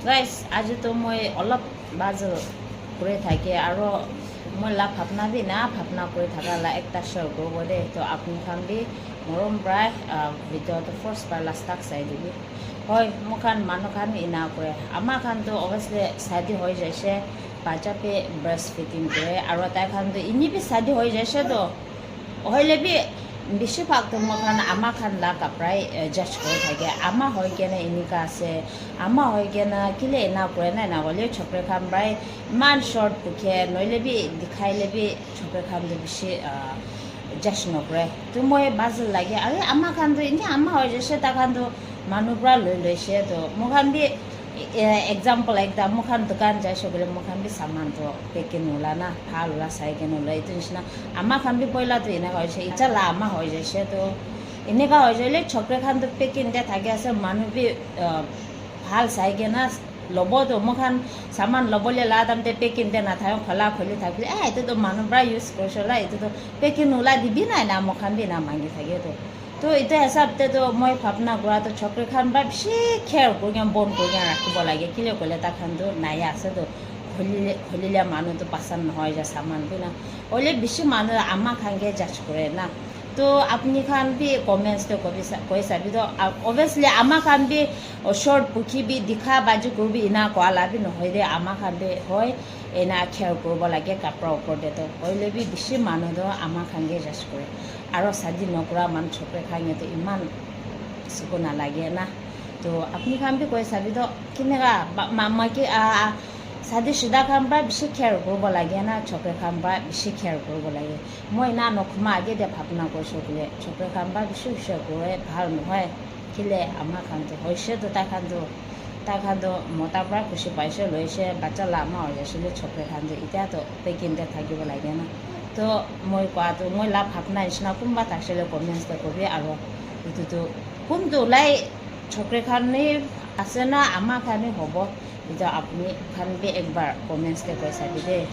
guys আজিতো মই অলপ বাজল কৰি থাকে আৰু মই লাভ ভাৱনা বি না ভাৱনা কৰি থাকা একটা শ্বেয়াৰ কৰিব দে তো আপুনি খান বি মৰম প্ৰায় ভিডিঅ'টো ফাৰ্ষ্ট বা লাষ্ট তাক চাই দিবি হয় মোক খান মানুহ খান ইনা কৰে আমাৰ খানতো অৱশ্যে চাদি হৈ যাইছে বাচ্চাপে ব্ৰেষ্ট ফিটিং কৰে আৰু তাই খানতো ইনি বি চাদি হৈ যাইছে তো হইলে বি বেছিভাগতো মই খান আমাৰ খান লা কাপড়াই জাজ কৰি থাকে আমাৰ হৈ কেনে এনেকুৱা আছে আমাৰ হৈ কেনে কিলে এনা কৰে নাই নগ'লে চকৰি খান প্ৰায় ইমান শ্বৰ্ট পোখে নহ'লে বি দেখাইলে বি চকৰি খানটো বেছি জাজ নকৰে তো মই বাজল লাগে আৰু আমাৰ খানটো এনেই আমাৰ হৈ যাইছে তাৰ খানটো মানুহৰ পৰা লৈ লৈছে তো মোৰ খান বি এক্সাম্পল একটা মোক খান দোকান যাইছে বোলে মোক খান বি চামানটো পেকিং নোলা না ভাল ওলা চাই কেনে ওলা এইটো নিচিনা আমাৰ খান বি পইলাটো এনেকুৱা হৈছে এতিয়া লা আমাৰ হৈ যাইছে তো এনেকুৱা হৈ যাইলে চকৰি খানটো পেকিং দিয়া থাকে আছে মানুহ বি ভাল চাই কেনে ল'বতো মোক খান চামান ল'বলৈ লা তাৰমানে পেকিং দিয়া নাথাকে খোলা খুলি থাকিলে এইটোতো মানুহৰ পৰা ইউজ কৰিছোঁ লা এইটোতো পেকিং ওলাই দিবি নাই না মোক খান বি না মাগি থাকেতো তো এটা হিচাপতেতো মই ভাৱনা কৰাটো চকৰি খান বা বেছি খেৰ কৰি বন্ধ কৰি ৰাখিব লাগে কিলে ক'লে তাৰ খানটো নাই আছেতো খুলিলে মানুহটো পাচন নহয় যে চামান বি না হ'লে বেছি মানুহ আমাৰ খানকে জাজ কৰে না তো আপুনি খান বি কমেণ্টছটো কৈ চাবি তো অভিয়াছলি আমাৰ খান বি শ্বৰ্ট পুখিবি দেখা বাজি কৰিবি ইনা কোৱা লাভি নহয় দে আমাৰ খান বি হয় এনা খেৰ কৰিব লাগে কাপোৰৰ ওপৰতেতো হ'লে বি বেছি মানুহটো আমাৰ খানকে জাজ কৰে আৰু চাদি নকৰা মানুহ চকৰি খাঙেতো ইমান চকু নালাগে না তো আপুনি খান বি কৈ চাবি তো কেনেকুৱা মামাকে চাদি চিধা খান পৰা বেছি খেৰ কৰিব লাগে না চকৰি খান পৰা বেছি খেৰ কৰিব লাগে মই না নখমা আগে দে ভাৱনা কৰিছোঁ বোলে চকৰি খান পৰা বেছি খেৰ কৰে ভাল নহয় কেলে আমাৰ খানটো হৈছেতো তাৰ খানটো মতাৰ পৰা খুচি পাইছে লৈছে বাচ্চা লামা হৈ যাইছিলে চকৰি খানটো এতিয়াতো পেকিংতে থাকিব লাগে না তো মই কোৱাটো মই লাভ ভাৱনা নিচিনা কোনোবা থাকিলে কমেণ্টছটো কবি আৰু এইটোতো কোনটো ওলাই চকৰি খানেই আছে না আমাৰ খানেই হ'ব এতিয়া আপুনি খান বি একবাৰ কমেণ্টছতে কৈ চাবি দেই